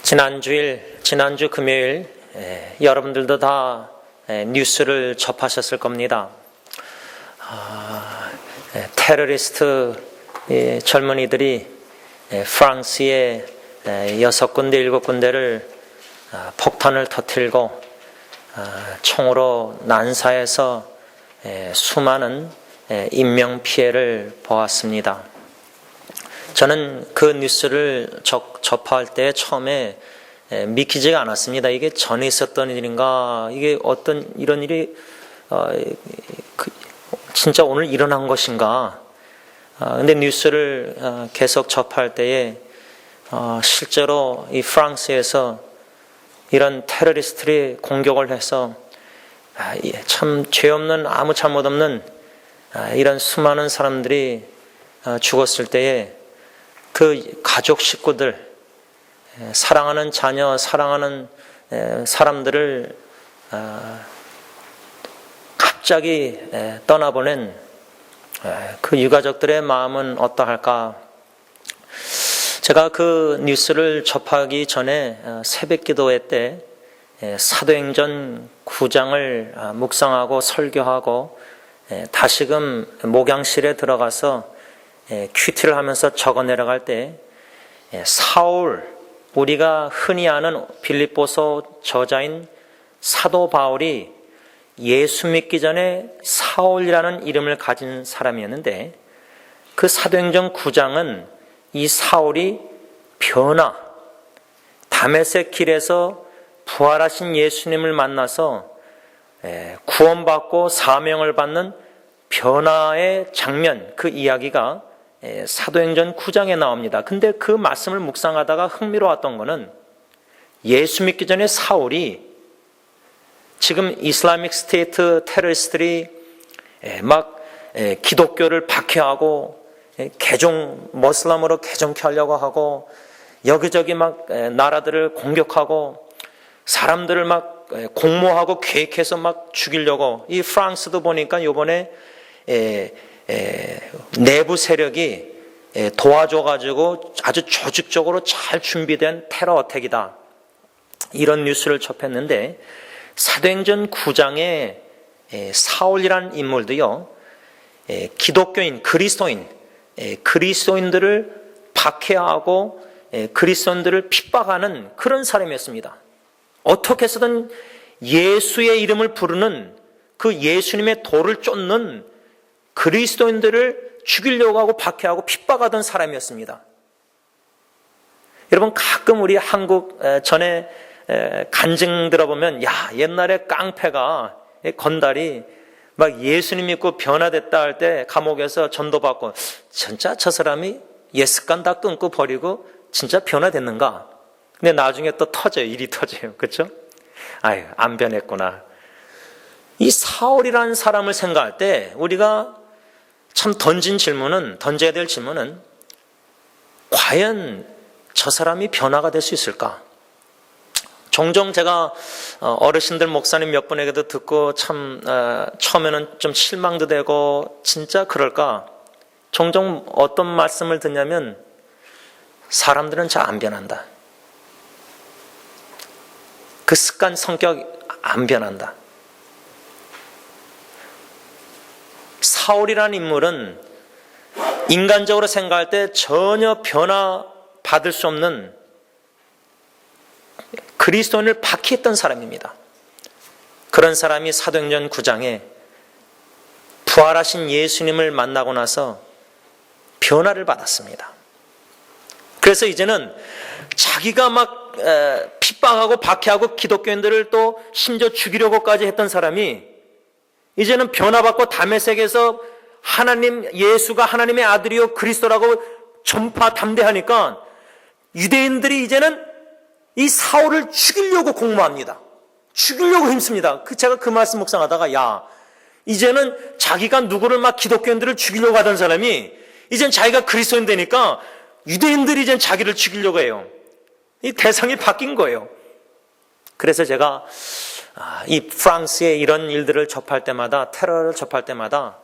지난주 금요일 여러분들도 다 뉴스를 접하셨을 겁니다. 테러리스트 젊은이들이 프랑스의 6군데, 7군데를 폭탄을 터뜨리고 총으로 난사해서 수많은 인명피해를 보았습니다. 저는 그 뉴스를 접할 때 처음에 믿기지가 않았습니다. 이게 전에 있었던 일인가? 이게 어떤 이런 일이 진짜 오늘 일어난 것인가? 근데 뉴스를 계속 접할 때에 실제로 이 프랑스에서 이런 테러리스트들이 공격을 해서 참 죄 없는, 아무 잘못 없는 이런 수많은 사람들이 죽었을 때에 그 가족 식구들, 사랑하는 자녀, 사랑하는 사람들을 갑자기 떠나보낸 그 유가족들의 마음은 어떠할까? 제가 그 뉴스를 접하기 전에 새벽 기도회 때 사도행전 9장을 묵상하고 설교하고 다시금 목양실에 들어가서 큐티를 하면서 적어 내려갈 때 사울, 우리가 흔히 아는 빌립보서 저자인 사도 바울이 예수 믿기 전에 사울이라는 이름을 가진 사람이었는데 그 사도행전 9장은 이 사울이 다메섹 길에서 부활하신 예수님을 만나서 구원받고 사명을 받는 변화의 장면, 그 이야기가 사도행전 9장에 나옵니다. 근데 그 말씀을 묵상하다가 흥미로웠던 거는 예수 믿기 전에 사울이 지금 이슬라믹 스테이트 테러리스트들이 막 기독교를 박해하고 머슬람으로 개종케 하려고 하고 여기저기 막 나라들을 공격하고 사람들을 막 공모하고 계획해서 막 죽이려고, 이 프랑스도 보니까 요번에 내부 세력이 도와줘가지고 아주 조직적으로 잘 준비된 테러 어택이다, 이런 뉴스를 접했는데 사도행전 9장에 사울이라는 인물도요, 기독교인, 그리스도인들을 박해하고 그리스도인들을 핍박하는 그런 사람이었습니다. 어떻게 해서든 예수의 이름을 부르는, 그 예수님의 도를 쫓는 그리스도인들을 죽이려고 하고 박해하고 핍박하던 사람이었습니다. 여러분, 가끔 우리 한국 전에 간증 들어보면, 옛날에 깡패가, 건달이 막 예수님 믿고 변화됐다 할 때 감옥에서 전도받고, 진짜 저 사람이 예습관 다 끊고 버리고 진짜 변화됐는가? 근데 나중에 또 일이 터져요. 그렇죠? 안 변했구나. 이 사울이라는 사람을 생각할 때 우리가 참 던져야 될 질문은, 과연 저 사람이 변화가 될 수 있을까? 종종 제가 어르신들 목사님 몇 분에게도 듣고 참 처음에는 좀 실망도 되고 진짜 그럴까? 종종 어떤 말씀을 듣냐면, 사람들은 잘 안 변한다. 그 습관, 성격 안 변한다. 사울이라는 인물은 인간적으로 생각할 때 전혀 변화받을 수 없는 그리스도인을 박해했던 사람입니다. 그런 사람이 사도행전 9장에 부활하신 예수님을 만나고 나서 변화를 받았습니다. 그래서 이제는 자기가 막 핍박하고 박해하고 기독교인들을 또 심지어 죽이려고까지 했던 사람이 이제는 변화받고 다메섹에서 예수가 하나님의 아들이요 그리스도라고 담대하니까 유대인들이 이제는 이 사울을 죽이려고 공모합니다. 죽이려고 힘씁니다. 제가 그 말씀 묵상하다가, 이제는 자기가 누구를 막 기독교인들을 죽이려고 하던 사람이 이젠 자기가 그리스도인 되니까 유대인들이 이젠 자기를 죽이려고 해요. 이 대상이 바뀐 거예요. 그래서 제가 이 프랑스의 이런 일들을 접할 때마다, 테러를 접할 때마다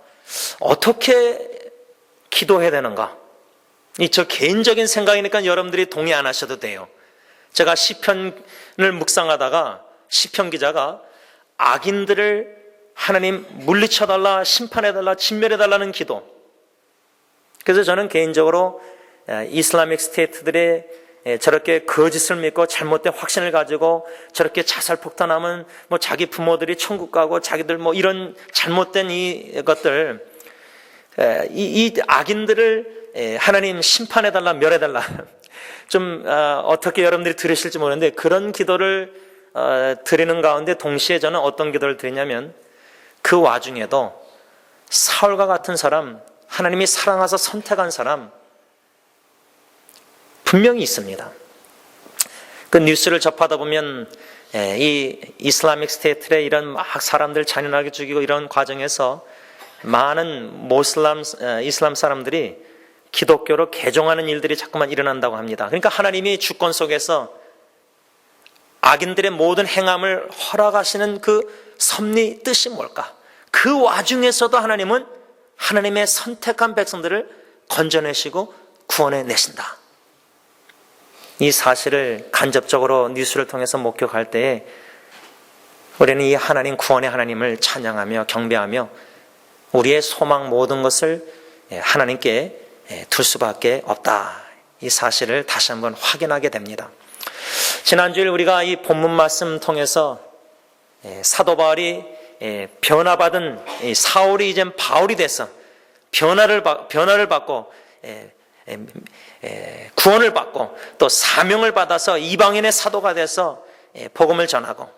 어떻게 기도해야 되는가? 저 개인적인 생각이니까 여러분들이 동의 안 하셔도 돼요. 제가 시편을 묵상하다가 시편 기자가 악인들을 하나님 물리쳐달라, 심판해달라, 진멸해달라는 기도. 그래서 저는 개인적으로 이슬라믹 스테이트들의 저렇게 거짓을 믿고 잘못된 확신을 가지고 저렇게 자살폭탄하면 뭐 자기 부모들이 천국 가고 자기들 뭐 이런 잘못된 이것들, 이 악인들을 하나님 심판해달라, 멸해달라. 좀 어떻게 여러분들이 들으실지 모르는데 그런 기도를 드리는 가운데 동시에 저는 어떤 기도를 드리냐면 그 와중에도 사울과 같은 사람, 하나님이 사랑하셔서 선택한 사람 분명히 있습니다. 그 뉴스를 접하다 보면 이 이슬라믹 스테이트의 이런 막 사람들 잔인하게 죽이고 이런 과정에서 많은 이슬람 사람들이 기독교로 개종하는 일들이 자꾸만 일어난다고 합니다. 그러니까 하나님이 주권 속에서 악인들의 모든 행함을 허락하시는 그 섭리 뜻이 뭘까? 그 와중에서도 하나님은 하나님의 선택한 백성들을 건져내시고 구원해 내신다. 이 사실을 간접적으로 뉴스를 통해서 목격할 때에 우리는 이 하나님, 구원의 하나님을 찬양하며 경배하며 우리의 소망 모든 것을 하나님께 둘 수밖에 없다. 이 사실을 다시 한번 확인하게 됩니다. 지난주에 우리가 이 본문 말씀 통해서 사도 바울이 변화받은 사울이 이제 바울이 돼서 변화를 받고 구원을 받고 또 사명을 받아서 이방인의 사도가 돼서 복음을 전하고,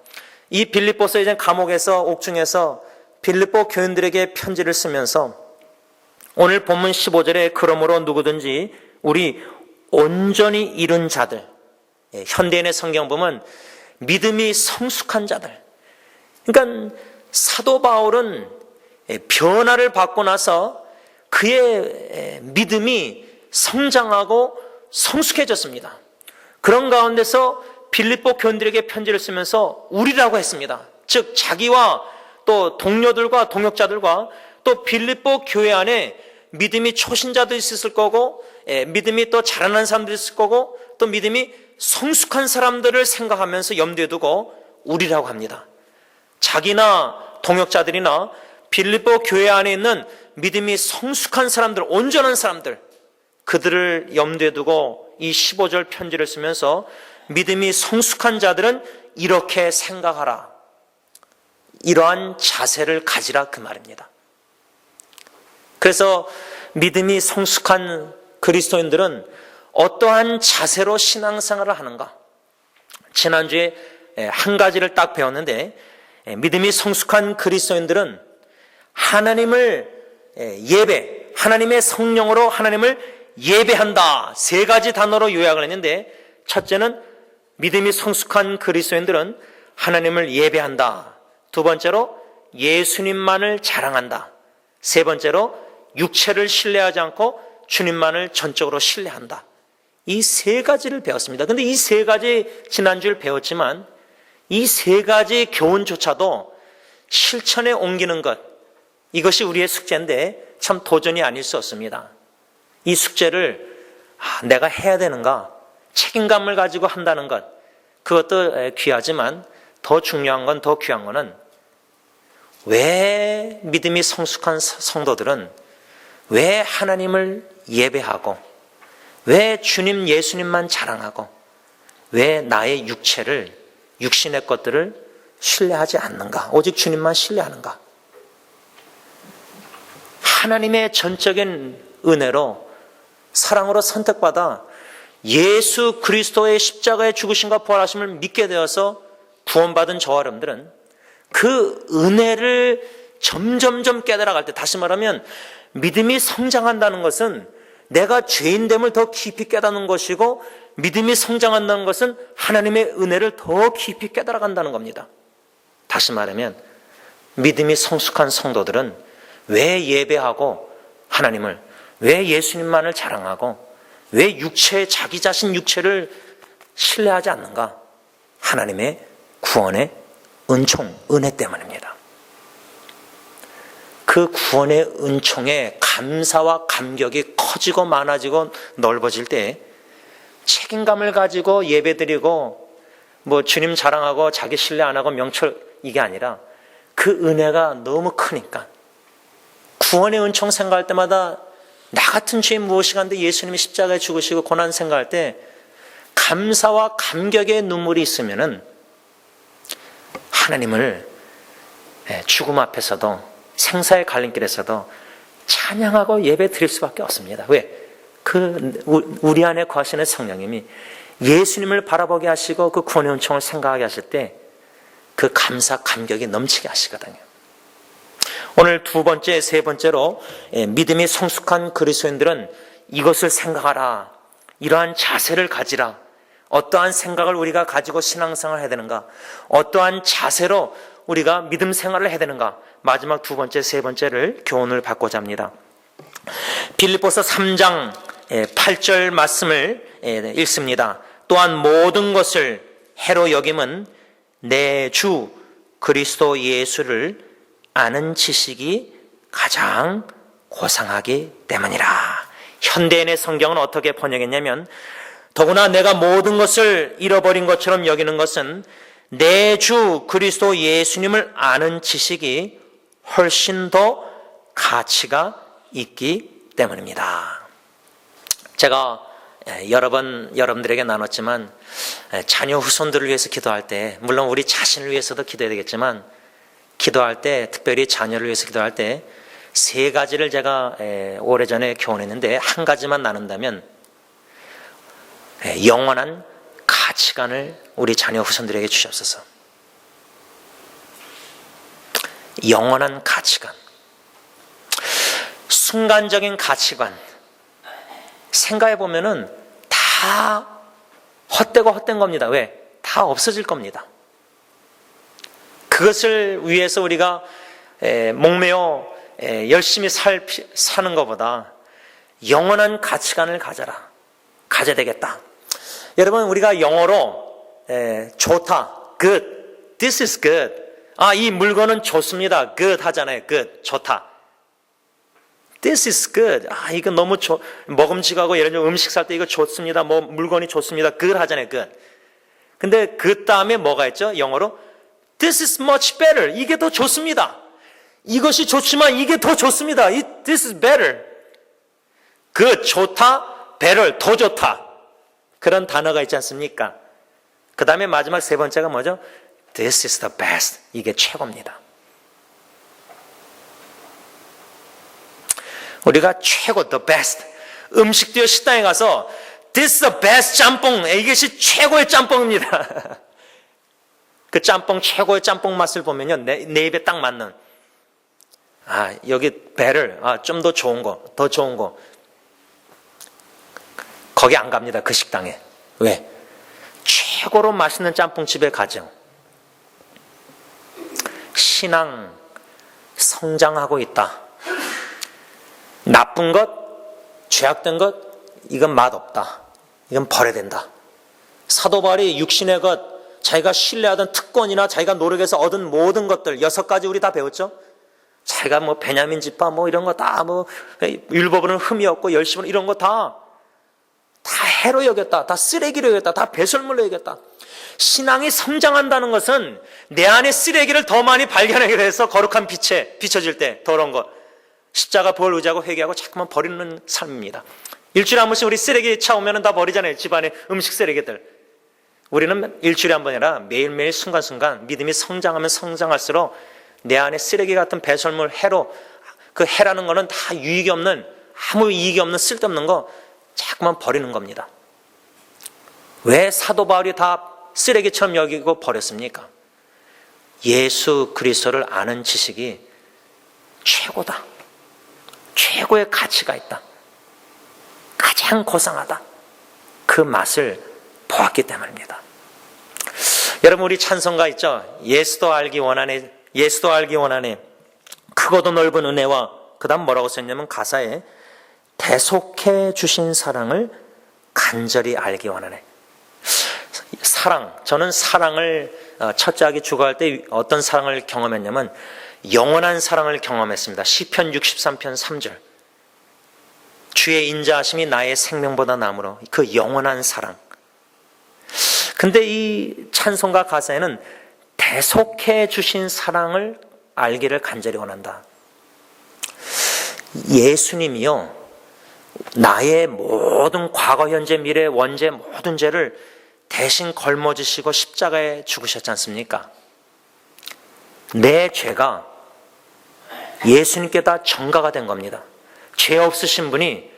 이 빌립보서 이제 감옥에서 옥중에서 빌립보 교인들에게 편지를 쓰면서 오늘 본문 15절에 그러므로 누구든지 우리 온전히 이룬 자들, 현대인의 성경 보면 믿음이 성숙한 자들. 그러니까 사도 바울은 변화를 받고 나서 그의 믿음이 성장하고 성숙해졌습니다. 그런 가운데서 빌립보 교인들에게 편지를 쓰면서 우리라고 했습니다. 즉 자기와 또 동료들과 동역자들과 또 빌립보 교회 안에 믿음이 초신자도 있을 거고 믿음이 또 자라난 사람도 있을 거고 또 믿음이 성숙한 사람들을 생각하면서 염두에 두고 우리라고 합니다. 자기나 동역자들이나 빌립보 교회 안에 있는 믿음이 성숙한 사람들, 온전한 사람들, 그들을 염두에 두고 이 15절 편지를 쓰면서 믿음이 성숙한 자들은 이렇게 생각하라, 이러한 자세를 가지라, 그 말입니다. 그래서 믿음이 성숙한 그리스도인들은 어떠한 자세로 신앙생활을 하는가? 지난주에 한 가지를 딱 배웠는데, 믿음이 성숙한 그리스도인들은 하나님을 하나님의 성령으로 하나님을 예배한다. 세 가지 단어로 요약을 했는데, 첫째는 믿음이 성숙한 그리스도인들은 하나님을 예배한다. 두 번째로 예수님만을 자랑한다. 세 번째로 육체를 신뢰하지 않고 주님만을 전적으로 신뢰한다. 이 세 가지를 배웠습니다. 근데 이 세 가지 지난주에 배웠지만 이 세 가지 교훈조차도 실천에 옮기는 것, 이것이 우리의 숙제인데 참 도전이 아닐 수 없습니다. 이 숙제를 내가 해야 되는가, 책임감을 가지고 한다는 것, 그것도 귀하지만 더 중요한 건, 더 귀한 거는 왜 믿음이 성숙한 성도들은 왜 하나님을 예배하고 왜 주님 예수님만 자랑하고 왜 나의 육신의 것들을 신뢰하지 않는가, 오직 주님만 신뢰하는가? 하나님의 전적인 은혜로 사랑으로 선택받아 예수 그리스도의 십자가의 죽으심과 부활하심을 믿게 되어서 구원받은 저와 여러분들은 그 은혜를 점점점 깨달아갈 때, 다시 말하면 믿음이 성장한다는 것은 내가 죄인됨을 더 깊이 깨닫는 것이고, 믿음이 성장한다는 것은 하나님의 은혜를 더 깊이 깨달아간다는 겁니다. 다시 말하면 믿음이 성숙한 성도들은 왜 예배하고 하나님을, 왜 예수님만을 자랑하고 왜 자기 자신 육체를 신뢰하지 않는가? 하나님의 구원의 은총, 은혜 때문입니다. 그 구원의 은총에 감사와 감격이 커지고 많아지고 넓어질 때 책임감을 가지고 예배드리고 뭐 주님 자랑하고 자기 신뢰 안 하고 명철 이게 아니라 그 은혜가 너무 크니까 구원의 은총 생각할 때마다 나 같은 죄인 무엇이 간데 예수님이 십자가에 죽으시고 고난 생각할 때 감사와 감격의 눈물이 있으면은 하나님을 죽음 앞에서도 생사의 갈림길에서도 찬양하고 예배 드릴 수밖에 없습니다. 왜? 우리 안에 거하시는 성령님이 예수님을 바라보게 하시고 그 구원의 은총을 생각하게 하실 때 그 감사, 감격이 넘치게 하시거든요. 오늘 두 번째, 세 번째로 믿음이 성숙한 그리스도인들은 이것을 생각하라. 이러한 자세를 가지라. 어떠한 생각을 우리가 가지고 신앙생활을 해야 되는가? 어떠한 자세로 우리가 믿음 생활을 해야 되는가? 마지막 두 번째, 세 번째를 교훈을 받고자 합니다. 빌립보서 3장 8절 말씀을 읽습니다. 또한 모든 것을 해로 여김은 내 주 그리스도 예수를 아는 지식이 가장 고상하기 때문이라. 현대인의 성경은 어떻게 번역했냐면 더구나 내가 모든 것을 잃어버린 것처럼 여기는 것은 내 주 그리스도 예수님을 아는 지식이 훨씬 더 가치가 있기 때문입니다. 제가 여러 번 여러분들에게 나눴지만 자녀 후손들을 위해서 기도할 때 물론 우리 자신을 위해서도 기도해야 되겠지만 기도할 때 특별히 자녀를 위해서 기도할 때 세 가지를 제가 오래전에 교훈했는데 한 가지만 나눈다면 영원한 가치관을 우리 자녀 후손들에게 주시옵소서. 영원한 가치관, 순간적인 가치관 생각해 보면은 다 헛되고 헛된 겁니다. 왜? 다 없어질 겁니다. 그것을 위해서 우리가 목매어 열심히 사는 것보다 영원한 가치관을 가져야 되겠다. 여러분 우리가 영어로 좋다, good, this is good. 이 물건은 좋습니다. good 하잖아요. good, 좋다. This is good. 이거 너무 먹음직하고 예를 들어 음식 살 때 이거 좋습니다. 뭐 물건이 좋습니다. good 하잖아요. good. 근데 그 다음에 뭐가 있죠? 영어로 This is much better. 이게 더 좋습니다. 이것이 좋지만 이게 더 좋습니다. This is better. good, 좋다, better, 더 좋다. 그런 단어가 있지 않습니까? 그 다음에 마지막 세 번째가 뭐죠? This is the best. 이게 최고입니다. 우리가 최고, the best. 음식도요, 식당에 가서 This is the best 짬뽕. 이것이 최고의 짬뽕입니다. 그 짬뽕, 최고의 짬뽕 맛을 보면요, 내 입에 딱 맞는. 여기 better. 좀 더 좋은 거, 더 좋은 거. 거기 안 갑니다, 그 식당에. 왜? 최고로 맛있는 짬뽕집에 가죠. 신앙, 성장하고 있다. 나쁜 것, 죄악된 것, 이건 맛없다. 이건 버려야 된다. 사도 바울이 육신의 것, 자기가 신뢰하던 특권이나 자기가 노력해서 얻은 모든 것들 6가지 우리 다 배웠죠? 자기가 뭐 베냐민 지파 뭐 이런 거 다 율법으로는 흠이 없고 열심으로 이런 거 다 해로 여겼다. 다 쓰레기로 여겼다. 다 배설물로 여겼다. 신앙이 성장한다는 것은 내 안에 쓰레기를 더 많이 발견하게 돼서 거룩한 빛에 비춰질 때 더러운 것. 십자가 부활 의지하고 회개하고 자꾸만 버리는 삶입니다. 일주일에 한 번씩 우리 쓰레기 차 오면 다 버리잖아요. 집안에 음식 쓰레기들. 우리는 일주일에 한 번이 아니라 매일매일 순간순간 믿음이 성장하면 성장할수록 내 안에 쓰레기 같은 배설물, 해로, 그 해라는 거는 다 유익이 없는, 아무 이익이 없는 쓸데없는 거 자꾸만 버리는 겁니다. 왜 사도 바울이 다 쓰레기처럼 여기고 버렸습니까? 예수 그리스도를 아는 지식이 최고다. 최고의 가치가 있다. 가장 고상하다. 그 맛을 보았기 때문입니다. 여러분 우리 찬송가 있죠? 예수도 알기 원하네. 예수도 알기 원하네. 크고도 넓은 은혜와 그 다음 뭐라고 썼냐면 가사에 대속해 주신 사랑을 간절히 알기 원하네. 사랑, 저는 사랑을 첫째 아기 죽어갈 때 어떤 사랑을 경험했냐면 영원한 사랑을 경험했습니다. 시편 63편 3절. 주의 인자하심이 나의 생명보다 나므로 그 영원한 사랑. 근데 이 찬송가 가사에는 대속해 주신 사랑을 알기를 간절히 원한다. 예수님이요, 나의 모든 과거, 현재, 미래, 원죄 모든 죄를 대신 걸머지시고 십자가에 죽으셨지 않습니까? 내 죄가 예수님께 다 전가가 된 겁니다. 죄 없으신 분이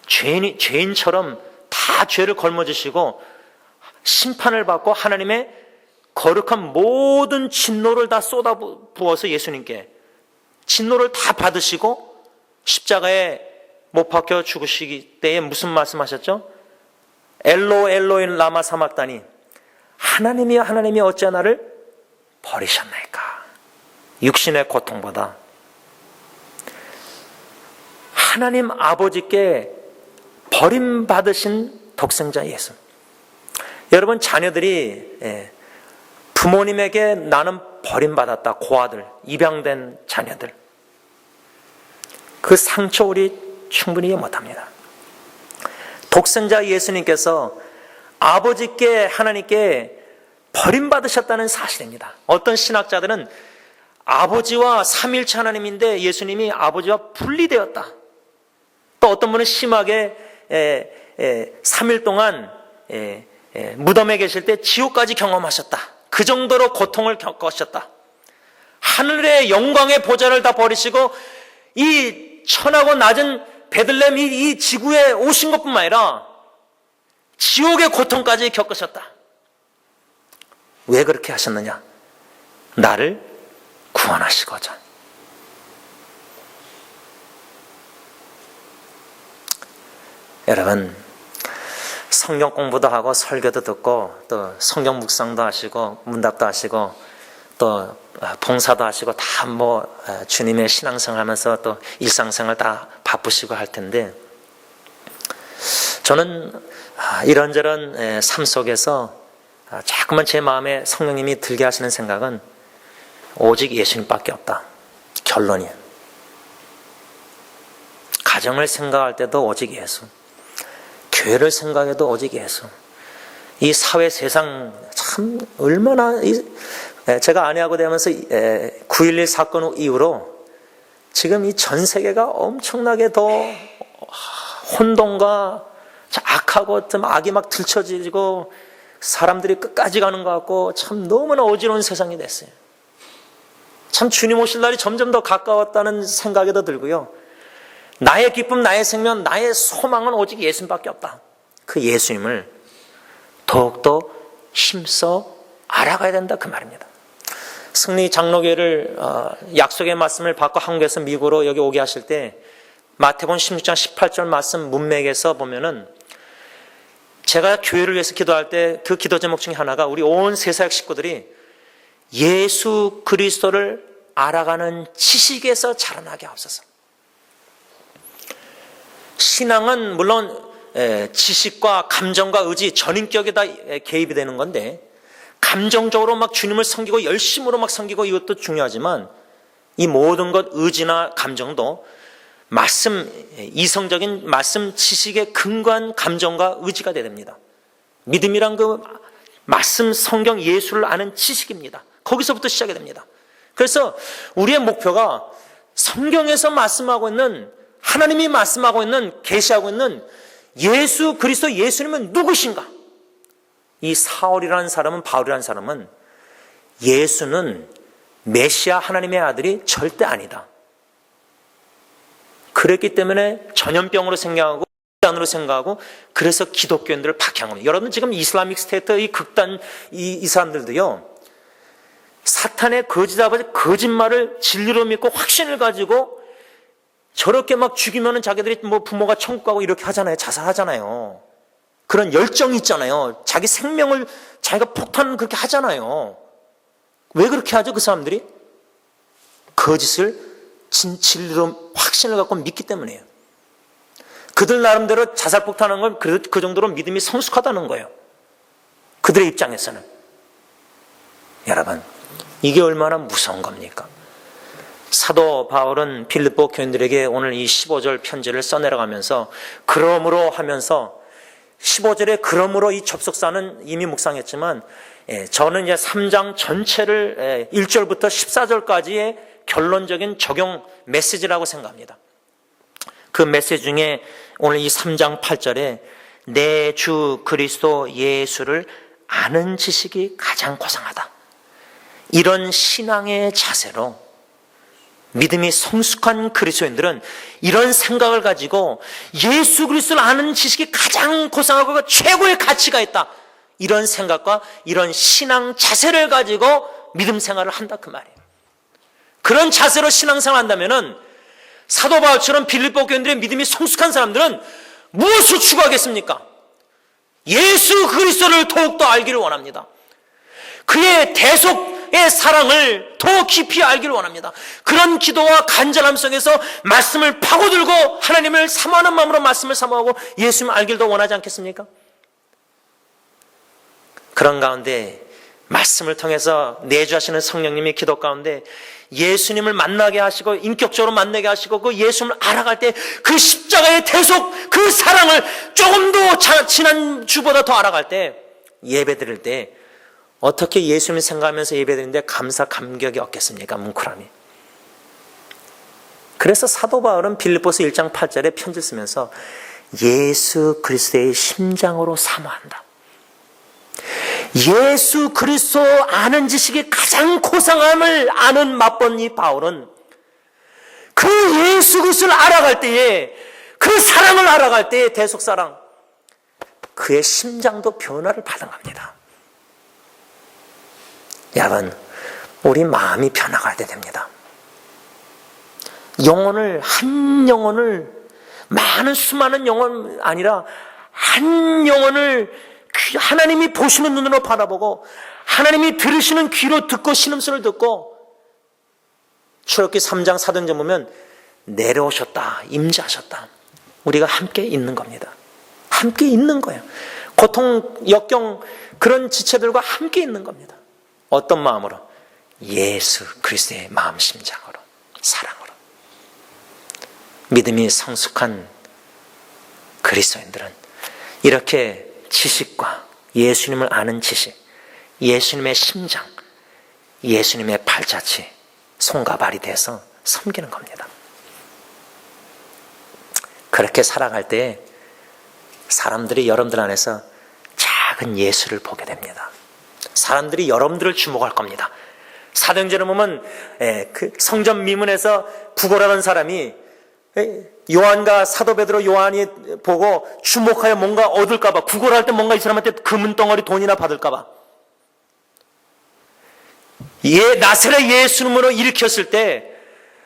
죄인처럼 다 죄를 걸머지시고 심판을 받고 하나님의 거룩한 모든 진노를 다 쏟아부어서 예수님께 진노를 다 받으시고 십자가에 못 박혀 죽으시기 때에 무슨 말씀하셨죠? 엘로이 라마 사막다니, 하나님이 어찌 나를 버리셨나이까. 육신의 고통보다 하나님 아버지께 버림받으신 독생자 예수. 여러분, 자녀들이 부모님에게 나는 버림받았다, 고아들, 입양된 자녀들, 그 상처 우리 충분히 이해 못합니다. 독생자 예수님께서 아버지께, 하나님께 버림받으셨다는 사실입니다. 어떤 신학자들은 아버지와 삼일체 하나님인데 예수님이 아버지와 분리되었다. 또 어떤 분은 심하게 3일 동안 무덤에 계실 때 지옥까지 경험하셨다. 그 정도로 고통을 겪으셨다. 하늘의 영광의 보좌를 다 버리시고 이 천하고 낮은 베들레헴 이 지구에 오신 것뿐만 아니라 지옥의 고통까지 겪으셨다. 왜 그렇게 하셨느냐? 나를 구원하시고자. 여러분, 성경 공부도 하고 설교도 듣고 또 성경 묵상도 하시고 문답도 하시고 또 봉사도 하시고 다 주님의 신앙생활 하면서 또 일상생활 다 바쁘시고 할 텐데, 저는 이런저런 삶 속에서 자꾸만 제 마음에 성령님이 들게 하시는 생각은 오직 예수님밖에 없다. 결론이에요. 가정을 생각할 때도 오직 예수, 교회를 생각해도 오직 예수. 이 사회 세상 참 얼마나, 제가 아내하고 대하면서 9.11 사건 이후로 지금 이 전 세계가 엄청나게 더 혼돈과 악하고 좀 악이 막 들춰지고 사람들이 끝까지 가는 것 같고 참 너무나 어지러운 세상이 됐어요. 참 주님 오실 날이 점점 더 가까웠다는 생각이 더 들고요. 나의 기쁨, 나의 생명, 나의 소망은 오직 예수님밖에 없다. 그 예수님을 더욱더 힘써 알아가야 된다, 그 말입니다. 승리 장로교회를 약속의 말씀을 받고 한국에서 미국으로 여기 오게 하실 때 마태복음 16장 18절 말씀 문맥에서 보면은, 제가 교회를 위해서 기도할 때 그 기도 제목 중에 하나가 우리 온 세사역 식구들이 예수 그리스도를 알아가는 지식에서 자라나게 하옵소서. 신앙은 물론 지식과 감정과 의지, 전인격에 다 개입이 되는 건데, 감정적으로 막 주님을 섬기고 열심으로 막 섬기고 이것도 중요하지만 이 모든 것, 의지나 감정도 말씀, 이성적인 말씀 지식에 근거한 감정과 의지가 돼야 됩니다. 믿음이란 그 말씀, 성경, 예수를 아는 지식입니다. 거기서부터 시작이 됩니다. 그래서 우리의 목표가 성경에서 말씀하고 있는, 하나님이 말씀하고 있는, 계시하고 있는 예수 그리스도, 예수님은 누구신가? 이 사울이라는 사람은, 바울이라는 사람은 예수는 메시아 하나님의 아들이 절대 아니다. 그랬기 때문에 전염병으로 생각하고 극단으로 생각하고, 그래서 기독교인들을 박해하는 거예요. 여러분, 지금 이슬라믹 스테이트 이 극단 이 사람들도요, 사탄의 거짓 아버지 거짓말을 진리로 믿고 확신을 가지고 저렇게 막 죽이면은 자기들이 부모가 천국 가고 이렇게 하잖아요. 자살하잖아요. 그런 열정이 있잖아요. 자기 생명을 자기가 폭탄을 그렇게 하잖아요. 왜 그렇게 하죠? 그 사람들이 거짓을 진리로 확신을 갖고 믿기 때문이에요. 그들 나름대로 자살 폭탄하는 건 그 정도로 믿음이 성숙하다는 거예요. 그들의 입장에서는. 여러분, 이게 얼마나 무서운 겁니까? 사도 바울은 빌립보 교인들에게 오늘 이 15절 편지를 써내려가면서 그러므로 하면서 15절에 그러므로 이 접속사는 이미 묵상했지만 저는 이제 3장 전체를 1절부터 14절까지의 결론적인 적용 메시지라고 생각합니다. 그 메시지 중에 오늘 이 3장 8절에 내 주 그리스도 예수를 아는 지식이 가장 고상하다. 이런 신앙의 자세로 믿음이 성숙한 그리스도인들은 이런 생각을 가지고 예수 그리스도를 아는 지식이 가장 고상하고 최고의 가치가 있다. 이런 생각과 이런 신앙 자세를 가지고 믿음 생활을 한다 그 말이에요. 그런 자세로 신앙생활을 한다면은 사도 바울처럼 빌립보 교인들의 믿음이 성숙한 사람들은 무엇을 추구하겠습니까? 예수 그리스도를 더욱더 알기를 원합니다. 그의 대속의 사랑을 더 깊이 알기를 원합니다. 그런 기도와 간절함 속에서 말씀을 파고들고 하나님을 사모하는 마음으로 말씀을 사모하고 예수님을 알기를 더 원하지 않겠습니까? 그런 가운데 말씀을 통해서 내주하시는 성령님의 기도 가운데 예수님을 만나게 하시고 인격적으로 만나게 하시고 그 예수님을 알아갈 때 그 십자가의 대속 그 사랑을 조금 더 지난 주보다 더 알아갈 때 예배 드릴 때 어떻게 예수님을 생각하면서 예배 드리는데 감사 감격이 없겠습니까? 뭉클함이. 그래서 사도 바울은 빌립보서 1장 8절에 편지 쓰면서 예수 그리스도의 심장으로 사모한다. 예수 그리스도 아는 지식이 가장 고상함을 아는 맛본 이 바울은 그 예수 그리스도를 알아갈 때에 그 사랑을 알아갈 때의 대속사랑 그의 심장도 변화를 받은 겁니다. 여러분 우리 마음이 변화가 돼야 됩니다. 한 영혼을 많은 수많은 영혼 아니라 한 영혼을 하나님이 보시는 눈으로 바라보고 하나님이 들으시는 귀로 듣고 신음소리를 듣고 출애굽기 3장 사도행전 보면 내려오셨다 임재하셨다 우리가 함께 있는 겁니다. 함께 있는 거예요. 고통 역경 그런 지체들과 함께 있는 겁니다. 어떤 마음으로? 예수 그리스도의 마음 심장으로 사랑으로. 믿음이 성숙한 그리스도인들은 이렇게 지식과 예수님을 아는 지식, 예수님의 심장, 예수님의 발자취, 손과 발이 돼서 섬기는 겁니다. 그렇게 살아갈 때 사람들이 여러분들 안에서 작은 예수를 보게 됩니다. 사람들이 여러분들을 주목할 겁니다. 사도행전을 보면 그 성전 미문에서 구걸하는 사람이 요한과 사도 베드로 요한이 보고 주목하여 뭔가 얻을까봐 구걸할 때 뭔가 이 사람한테 금은덩어리 돈이나 받을까봐 나사렛 예수님으로 일으켰을 때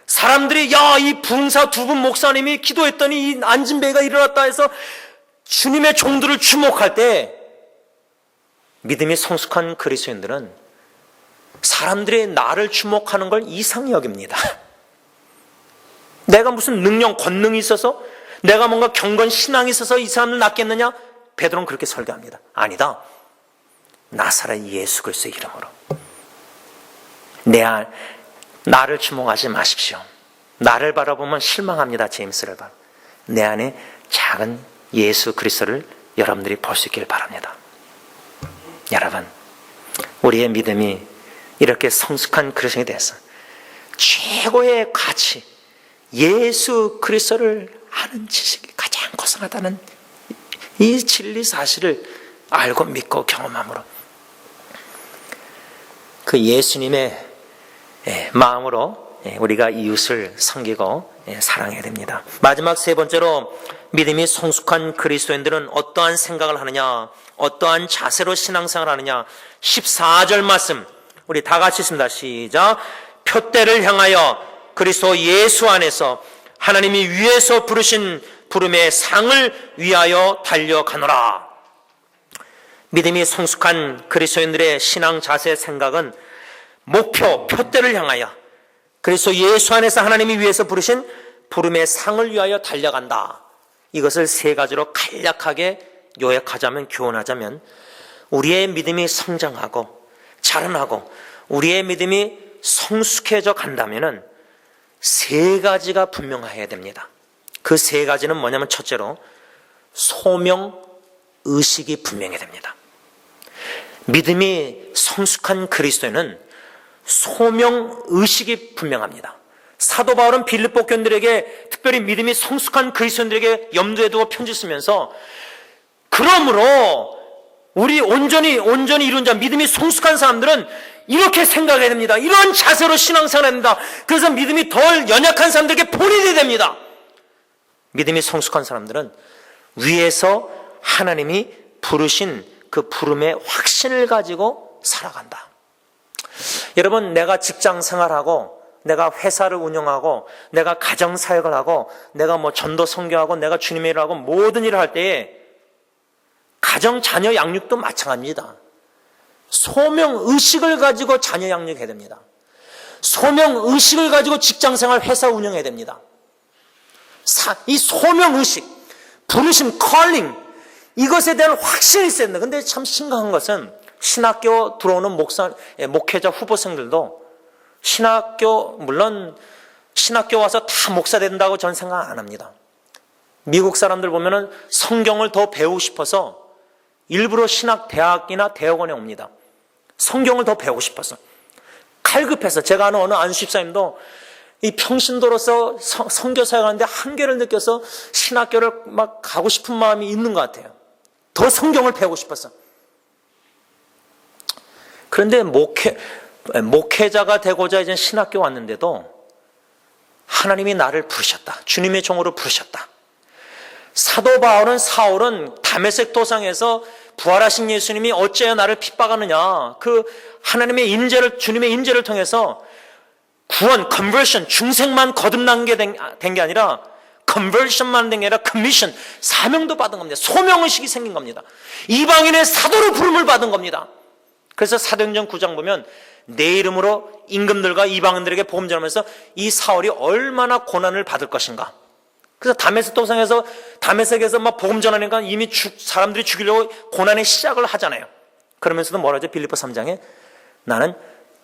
사람들이 야 이 부흥사 두 분 목사님이 기도했더니 이 앉은 배가 일어났다 해서 주님의 종들을 주목할 때 믿음이 성숙한 그리스도인들은 사람들이 나를 주목하는 걸 이상히 여깁니다. 내가 무슨 능력, 권능이 있어서 내가 뭔가 경건 신앙이 있어서 이 사람을 낫겠느냐? 베드로는 그렇게 설교합니다. 아니다. 나사렛 예수 그리스도의 이름으로 나를 주목하지 마십시오. 나를 바라보면 실망합니다. 제임스를 봐. 내 안에 작은 예수 그리스도를 여러분들이 볼 수 있길 바랍니다. 여러분, 우리의 믿음이 이렇게 성숙한 그리스도인이 돼서 최고의 가치, 예수 그리스도를 아는 지식이 가장 고상하다는 이 진리 사실을 알고 믿고 경험함으로 그 예수님의 마음으로 우리가 이웃을 섬기고 사랑해야 됩니다. 마지막 세 번째로 믿음이 성숙한 그리스도인들은 어떠한 생각을 하느냐, 어떠한 자세로 신앙생활을 하느냐. 14절 말씀 우리 다 같이 있습니다. 시작. 표대를 향하여 그리스도 예수 안에서 하나님이 위에서 부르신 부름의 상을 위하여 달려가노라. 믿음이 성숙한 그리스도인들의 신앙 자세 생각은 목표, 표대를 향하여 그리스도 예수 안에서 하나님이 위에서 부르신 부름의 상을 위하여 달려간다. 이것을 세 가지로 간략하게 요약하자면, 교훈하자면 우리의 믿음이 성장하고 자라나고 우리의 믿음이 성숙해져 간다면은 세 가지가 분명해야 됩니다. 그 세 가지는 뭐냐면 첫째로 소명의식이 분명해야 됩니다. 믿음이 성숙한 그리스도인은 소명의식이 분명합니다. 사도 바울은 빌립보 교인들에게, 특별히 믿음이 성숙한 그리스도인들에게 염두에 두고 편지 쓰면서, 그러므로 우리 온전히 이룬 자, 믿음이 성숙한 사람들은 이렇게 생각해야 됩니다. 이런 자세로 신앙생활해야 됩니다. 그래서 믿음이 덜 연약한 사람들에게 본이 됩니다. 믿음이 성숙한 사람들은 위에서 하나님이 부르신 그 부름의 확신을 가지고 살아간다. 여러분, 내가 직장 생활하고, 내가 회사를 운영하고, 내가 가정 사역을 하고, 내가 뭐 전도 선교하고, 내가 주님의 일을 하고, 모든 일을 할 때에 가정 자녀 양육도 마찬가지입니다. 소명의식을 가지고 자녀 양육해야 됩니다. 소명의식을 가지고 직장생활, 회사 운영해야 됩니다. 이 소명의식, 부르심, 컬링, 이것에 대한 확신이 있어야 된다. 근데 참 심각한 것은 신학교 들어오는 목회자 후보생들도 물론 신학교 와서 다 목사 된다고 저는 생각 안 합니다. 미국 사람들 보면은 성경을 더 배우고 싶어서 일부러 신학대학이나 대학원에 옵니다. 성경을 더 배우고 싶어서. 칼급해서. 제가 아는 어느 안수집사님도 이 평신도로서 선교사역 하는데 한계를 느껴서 신학교를 막 가고 싶은 마음이 있는 것 같아요. 더 성경을 배우고 싶어서. 그런데 목회자가 되고자 이제 신학교 왔는데도 하나님이 나를 부르셨다. 주님의 종으로 부르셨다. 사도 바울은, 사울은 다메섹 도상에서 부활하신 예수님이 어째야 나를 핍박하느냐, 그 하나님의 인재를, 주님의 인재를 통해서 구원, 컨버션, 중생만 거듭난 게 된 게 아니라, 컨버션만 된 게 아니라 커미션, 사명도 받은 겁니다. 소명의식이 생긴 겁니다. 이방인의 사도로 부름을 받은 겁니다. 그래서 사도행전 9장 보면 내 이름으로 임금들과 이방인들에게 복음 전하면서 이 사울이 얼마나 고난을 받을 것인가. 그래서 다메섹 도상에서, 다메섹에서 막 복음 전하니까 이미 사람들이 죽이려고 고난의 시작을 하잖아요. 그러면서도 뭐라 하죠? 빌립보 3장에 나는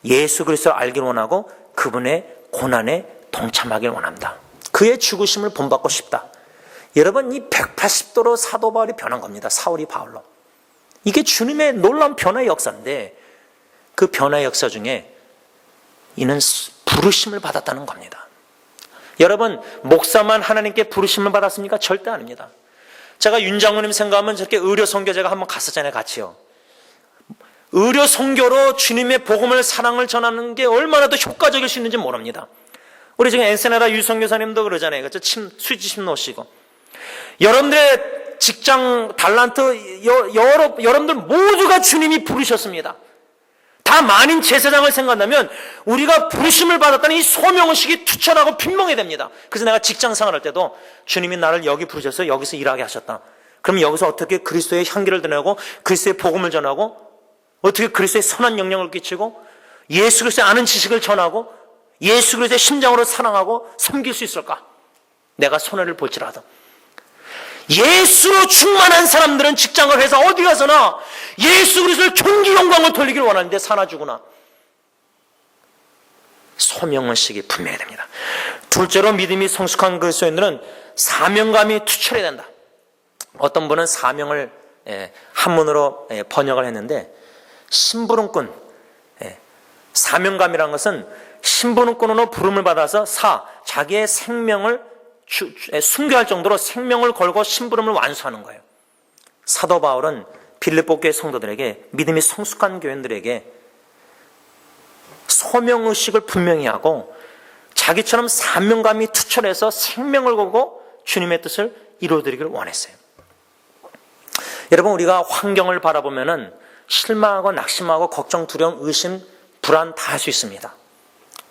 예수 그리스도를 알기를 원하고 그분의 고난에 동참하기를 원합니다. 그의 죽으심을 본받고 싶다. 여러분, 이 180도로 사도 바울이 변한 겁니다. 사울이 바울로. 이게 주님의 놀라운 변화의 역사인데, 그 변화의 역사 중에 이는 부르심을 받았다는 겁니다. 여러분, 목사만 하나님께 부르심을 받았습니까? 절대 아닙니다. 제가 윤 장로님 생각하면 저렇게 의료 선교 제가 한번 갔었잖아요, 같이요. 의료 선교로 주님의 복음을, 사랑을 전하는 게 얼마나 더 효과적일 수 있는지 모릅니다. 우리 지금 엔세나라 유성교사님도 그러잖아요. 그렇죠? 수지침 놓으시고. 여러분들의 직장, 달란트, 여러분들 모두가 주님이 부르셨습니다. 다 만인 제사장을 생각한다면 우리가 부르심을 받았다는 이 소명의식이 투철하고 분명해야 됩니다. 그래서 내가 직장 생활할 때도 주님이 나를 여기 부르셔서 여기서 일하게 하셨다. 그럼 여기서 어떻게 그리스도의 향기를 드러내고 그리스도의 복음을 전하고 어떻게 그리스도의 선한 영향을 끼치고 예수 그리스도의 아는 지식을 전하고 예수 그리스도의 심장으로 사랑하고 섬길 수 있을까? 내가 손해를 볼지라도. 예수로 충만한 사람들은 직장을 회사 어디 가서나 예수 그리스도를 존귀 영광을 돌리기를 원하는데 사나 죽으나 소명의식이 분명해야 됩니다. 둘째로 믿음이 성숙한 그리스도인들은 사명감이 투철해야 된다. 어떤 분은 사명을 한문으로 번역을 했는데 심부름꾼, 사명감이라는 것은 심부름꾼으로 부름을 받아서 자기의 생명을 순교할 정도로 생명을 걸고 심부름을 완수하는 거예요. 사도 바울은 빌립보 교회 성도들에게, 믿음이 성숙한 교인들에게 소명의식을 분명히 하고 자기처럼 사명감이 투철해서 생명을 걸고 주님의 뜻을 이루어드리기를 원했어요. 여러분, 우리가 환경을 바라보면은 실망하고 낙심하고 걱정, 두려움, 의심, 불안 다 할 수 있습니다.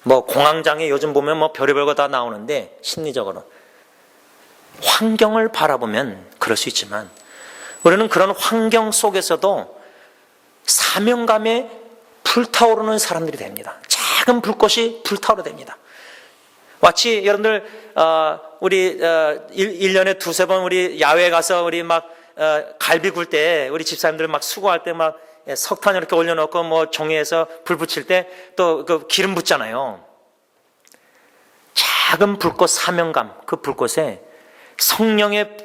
뭐 공황장애 요즘 보면 뭐 별의별 거 다 나오는데 심리적으로 환경을 바라보면 그럴 수 있지만 우리는 그런 환경 속에서도 사명감에 불타오르는 사람들이 됩니다. 작은 불꽃이 불타오르게 됩니다. 마치 여러분들 우리 1년에 두세 번 우리 야외에 가서 우리 막 갈비 굴 때 우리 집사님들 막 수고할 때 막 석탄 이렇게 올려놓고 뭐 종이에서 불 붙일 때 또 그 기름 붓잖아요. 작은 불꽃 사명감, 그 불꽃에 성령의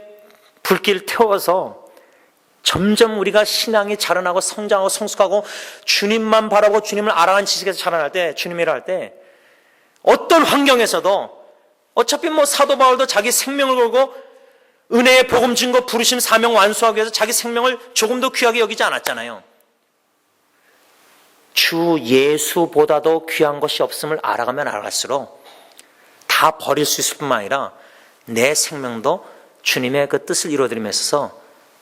불길 태워서 점점 우리가 신앙이 자라나고 성장하고 성숙하고 주님만 바라고 주님을 알아가는 지식에서 자라날 때, 주님이라 할 때 어떤 환경에서도 어차피 사도 바울도 자기 생명을 걸고 은혜의 복음 증거 부르심 사명 완수하기 위해서 자기 생명을 조금 더 귀하게 여기지 않았잖아요. 주 예수보다도 귀한 것이 없음을 알아가면 알아갈수록 다 버릴 수 있을 뿐만 아니라 내 생명도 주님의 그 뜻을 이루어드림에 있어서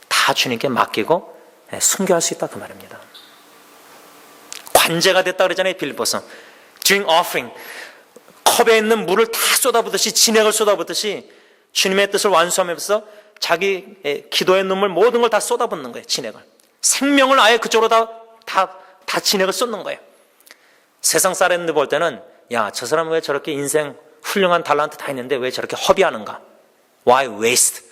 다 주님께 맡기고 순교할 수 있다 그 말입니다. 관제가 됐다 그러잖아요. 빌립보서 drink offering, 컵에 있는 물을 다 쏟아붓듯이 진액을 쏟아붓듯이 주님의 뜻을 완수하면서 자기 기도의 눈물 모든 걸 다 쏟아붓는 거예요. 진액을, 생명을 아예 그쪽으로 다 진액을 쏟는 거예요. 세상 사람들 볼 때는 야, 저 사람은 왜 저렇게 인생 훌륭한 달란트 다 있는데 왜 저렇게 허비하는가? Why waste?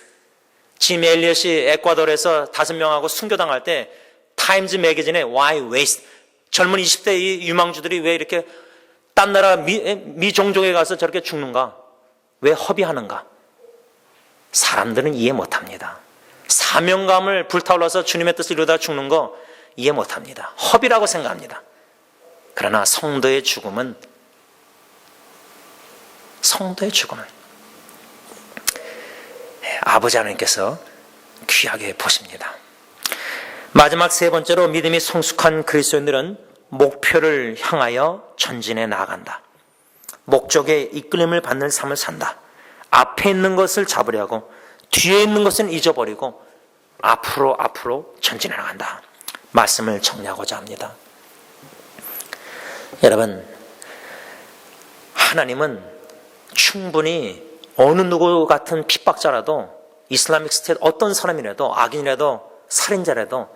짐 엘리엇이 에콰도르에서 5명하고 순교당할 때 타임즈 매거진에 Why waste? 젊은 20대 이 유망주들이 왜 이렇게 딴 나라 미종족에 가서 저렇게 죽는가? 왜 허비하는가? 사람들은 이해 못합니다. 사명감을 불타올라서 주님의 뜻을 이루다 죽는 거 이해 못합니다. 허비라고 생각합니다. 그러나 성도의 죽음은 아버지 하나님께서 귀하게 보십니다. 마지막 세 번째로 믿음이 성숙한 그리스도인들은 목표를 향하여 전진해 나아간다. 목적에 이끌림을 받는 삶을 산다. 앞에 있는 것을 잡으려고 뒤에 있는 것은 잊어버리고 앞으로 전진해 나간다. 말씀을 정리하고자 합니다. 여러분, 하나님은 충분히 어느 누구 같은 핍박자라도 이슬라믹 스테이트 어떤 사람이라도 악인이라도 살인자라도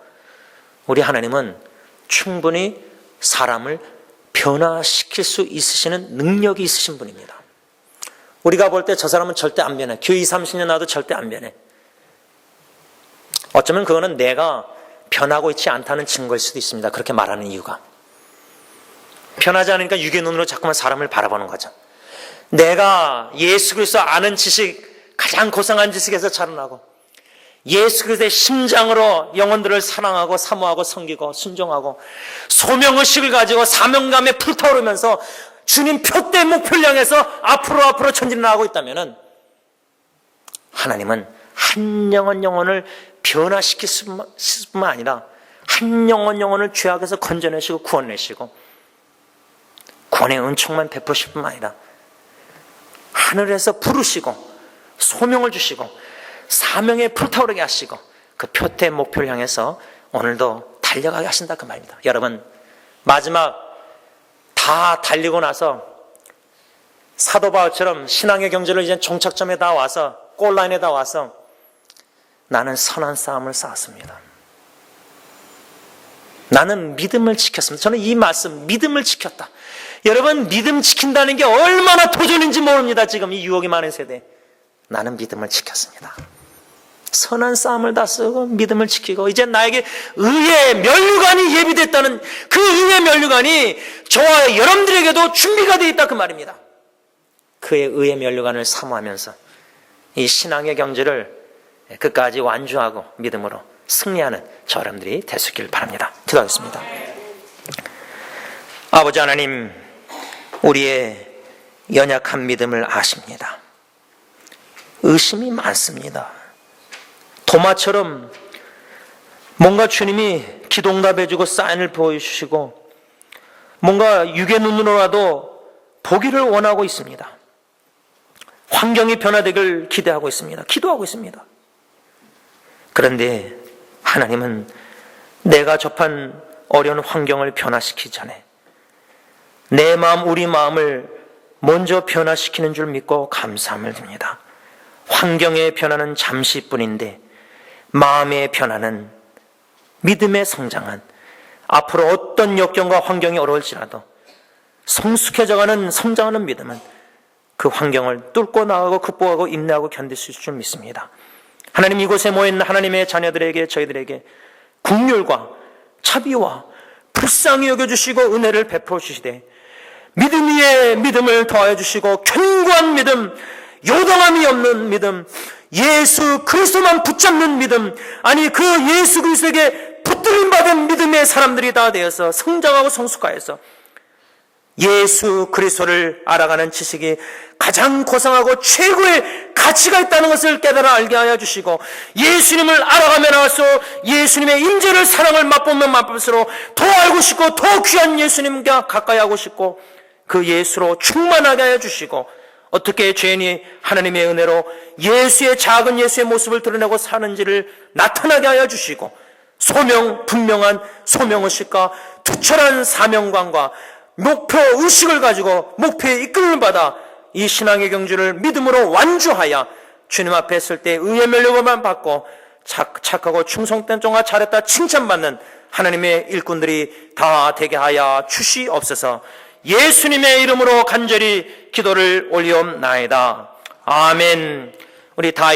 우리 하나님은 충분히 사람을 변화시킬 수 있으시는 능력이 있으신 분입니다. 우리가 볼 때 저 사람은 절대 안 변해. 교회 20-30년 나도 절대 안 변해. 어쩌면 그거는 내가 변하고 있지 않다는 증거일 수도 있습니다. 그렇게 말하는 이유가. 변하지 않으니까 육의 눈으로 자꾸만 사람을 바라보는 거죠. 내가 예수 그리스도 아는 지식, 가장 고상한 지식에서 자라나고 예수 그리스도의 심장으로 영혼들을 사랑하고 사모하고 섬기고 순종하고 소명의식을 가지고 사명감에 불타오르면서 주님 표대 목표를 향해서 앞으로 전진을 나가고 있다면 하나님은 한 영혼을 변화시킬 뿐만 아니라 한 영혼을 죄악에서 건져내시고 구원내시고 구원의 은총만 베푸실 뿐만 아니라 하늘에서 부르시고 소명을 주시고 사명에 불타오르게 하시고 그 표대 목표를 향해서 오늘도 달려가게 하신다 그 말입니다. 여러분, 마지막 다 달리고 나서 사도 바울처럼 신앙의 경주를 이제 종착점에 다 와서 골라인에 다 와서 나는 선한 싸움을 쌓았습니다. 나는 믿음을 지켰습니다. 저는 이 말씀, 믿음을 지켰다. 여러분, 믿음 지킨다는 게 얼마나 도전인지 모릅니다. 지금 이 유혹이 많은 세대. 나는 믿음을 지켰습니다. 선한 싸움을 다 쓰고 믿음을 지키고 이제 나에게 의의 면류관이 예비됐다는 그 의의 면류관이 저와 여러분들에게도 준비가 되어 있다 그 말입니다. 그의 의의 면류관을 사모하면서 이 신앙의 경주를 끝까지 완주하고 믿음으로 승리하는 저 여러분들이 될 수 있기를 바랍니다. 기도하겠습니다. 아버지 하나님, 우리의 연약한 믿음을 아십니다. 의심이 많습니다. 도마처럼 뭔가 주님이 기도응답해주고 사인을 보여주시고 뭔가 육의 눈으로라도 보기를 원하고 있습니다. 환경이 변화되길 기대하고 있습니다. 기도하고 있습니다. 그런데 하나님은 내가 접한 어려운 환경을 변화시키기 전에 내 마음, 우리 마음을 먼저 변화시키는 줄 믿고 감사함을 드립니다. 환경의 변화는 잠시뿐인데 마음의 변화는 믿음의 성장은 앞으로 어떤 역경과 환경이 어려울지라도 성숙해져가는 성장하는 믿음은 그 환경을 뚫고 나가고 극복하고 인내하고 견딜 수 있을 줄 믿습니다. 하나님, 이곳에 모여있는 하나님의 자녀들에게 저희들에게 긍휼과 자비와 불쌍히 여겨주시고 은혜를 베풀어 주시되 믿음 위에 믿음을 더하여 주시고 견고한 믿음, 요동함이 없는 믿음, 예수 그리스도만 붙잡는 믿음, 아니 그 예수 그리스도에게 붙들림 받은 믿음의 사람들이 다 되어서 성장하고 성숙하여서 예수 그리스도를 알아가는 지식이 가장 고상하고 최고의 가치가 있다는 것을 깨달아 알게 하여 주시고, 예수님을 알아가며 나와서 예수님의 인재를 사랑을 맛보면 맛볼수록 더 알고 싶고 더 귀한 예수님과 가까이 하고 싶고 그 예수로 충만하게 하여 주시고, 어떻게 죄인이 하나님의 은혜로 예수의 작은 예수의 모습을 드러내고 사는지를 나타나게 하여 주시고, 분명한 소명의식과 투철한 사명관과 목표의식을 가지고 목표에 이끌림을 받아 이 신앙의 경주를 믿음으로 완주하여 주님 앞에 설 때 의의 면류관만 받고 착하고 충성된 종아 잘했다 칭찬받는 하나님의 일꾼들이 다 되게 하여 주시옵소서. 예수님의 이름으로 간절히 기도를 올리옵나이다. 아멘. 우리 다